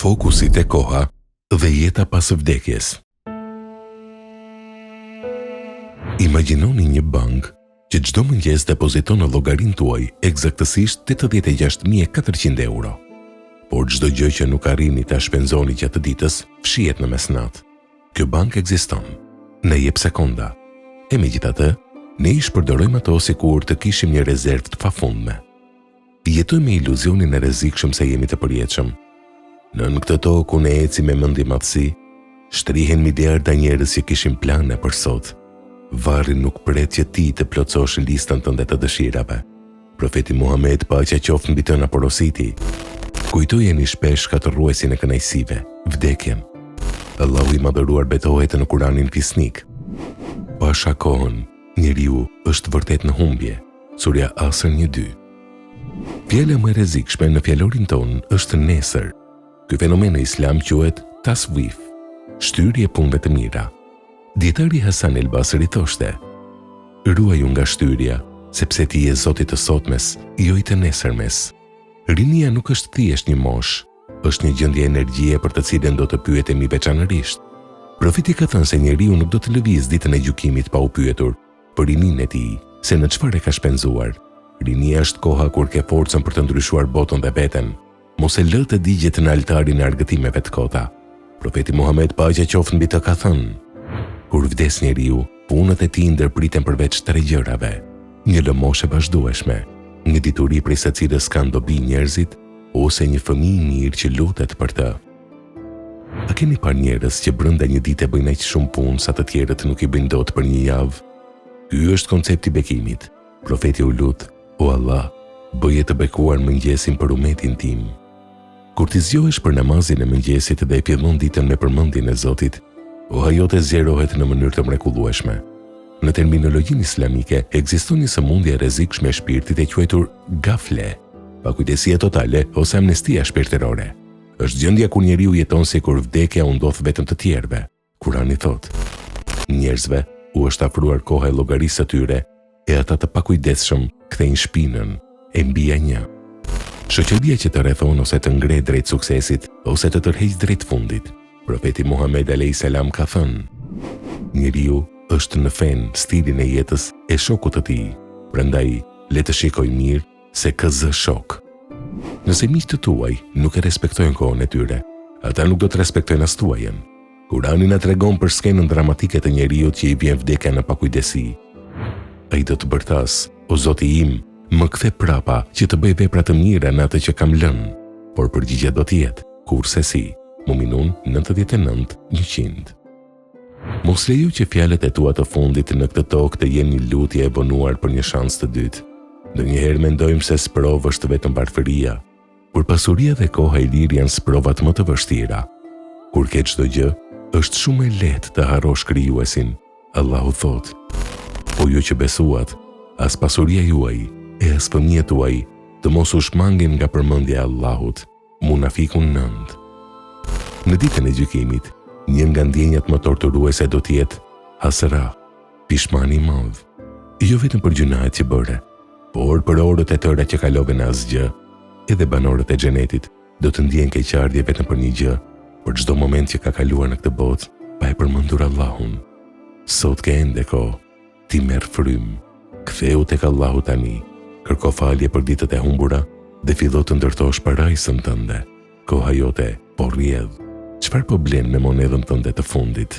Fokusit e koha dhe jeta pas vdekjes. Imagjinoni një bank që çdo mëngjes depoziton në llogarinë tuaj eksaktësisht 86.400 euro. Por çdo gjë që nuk arrini ta shpenzoni gjatë ditës fshihet në mesnatë. Ky bank ekziston. Ne jep sekonda. E megjithatë, ne i shpërdorojmë ato sikur të kishim një rezervë të pafundme. Jetojmë me iluzionin e rrezikshëm se jemi të përjetshëm. Në këtë tokë ku ne ecim me mendje madhësi, shtrihen miliarda njerëz që kishin plane për sot. Varri nuk pret që ti të plotësosh listën tënde të dëshirave. Profeti Muhammed, paqja qoftë mbi të, na porositi: kujtojeni shpesh katërruesin e kënaqësive, vdekjen. Allahu i madhëruar betohet në Kuranin fisnik: pasha kohën, njeriu është vërtet në humbje. Surja Asr 1:2. Fjala më e rrezikshme në fjalorin ton është nesër. Ky fenomen në Islam quhet taswif, shtyrje punëve të mira. Dietari Hasan el Basri thoshte: ruaju nga shtyrja, sepse ti je Zoti të sotmes, jo i të nesërmes. Rinia nuk është thjesht një moshë, është një gjendje energjie për të cilën do të pyetemi veçanërisht. Profeti ka thënë se njeriu nuk do të lëviz ditën e gjykimit pa u pyetur për rininë e tij, se në çfarë ka shpenzuar. Rinia është koha kur ke forcën për të ndryshuar botën dhe veten. Mos e lë të digjet në altarin e argëtimeve të kota. Profeti Muhammed, paqja qoftë mbi të, ka thënë: kur vdes njeriu, punët e tij ndërpriten përveç 3 gjërave: një lëmoshë e vazhdueshme, një dituri prej së cilës kanë dobi njerëzit, ose një fëmijë i mirë që lutet për të. A keni parë njerëz që brenda një dite bëjnë aq shumë punë sa të tjerët nuk i bëjnë dot për një javë? Ky është koncepti i bekimit. Profeti u lut: o Allah, bëje të bekuar mëngjesin për umetin tim. Kur ti zgjohesh për namazin e mëngjesit dhe e fillon ditën me përmendjen e Zotit, koha jote zgjerohet në mënyrë të mrekullueshme. Në terminologjinë islamike ekziston një sëmundje e rrezikshme e shpirtit e quajtur gafle, pakujdesia totale ose amnestia shpirtërore. Është gjendja kur njeriu jeton sikur vdekja u ndodh vetëm të tjerëve. Kurani thotë: njerëzve u është afruar koha e llogarisë së tyre, e ata të pakujdesshëm kthejnë shpinën e mbija një. Shoqëria që të rrethon ose të ngre drejt suksesit ose të tërheq drejt fundit. Profeti Muhammed a.s. ka thënë: njeriu është në fen, stilin e jetës e shokut të tij. Prandaj, le të shikoj mirë se këzë shok. Nëse miqtë tuaj nuk e respektojnë kohën e tyre, ata nuk do të respektojnë as tuajën. Kurani na tregon për skenën dramatike të njeriut që i vjen vdekja në pakujdesi. Ai do të bërtas: o Zoti im, më kthe prapa që të bëj vepra të mira në atë që kam lënë. Por përgjigjja do të jetë: kurse si. Muminun 99:100. Mos lejo që fjalët e tua të fundit në këtë tokë të jenë një lutje e vonuar për një shans të dytë. Ndonjëherë mendojmë se sprova është vetëm varfëria, por pasuria dhe koha e lirë janë sprovat më të vështira. Kur ke çdo gjë, është shumë e lehtë të harrosh krijuesin. Allahu thotë: o ju që besuat, as pasuria juaj e as fëmijët tuaj të mos u shmangin nga përmendja e Allahut. Munafikun 9. Në ditën e gjykimit, një nga ndjenjat më torturuese do të jetë hasra, pishmani i madh. Jo vetëm për gjunahet që bëre, por për orët e tëra që kalove në asgjë. Edhe banorët e xhenetit do të ndjejnë keqardhje vetëm për një gjë, për çdo moment që ka kaluar në këtë botë pa e përmendur Allahun. Sot ke ende kohë, ti merr frym. Ktheu tek Allahu tani, kërko falje për ditët e humbura dhe fillo të ndërtosh parajsën tënde. Koha jote po rrjedh. Çfarë po blen me monedhën tënde të fundit?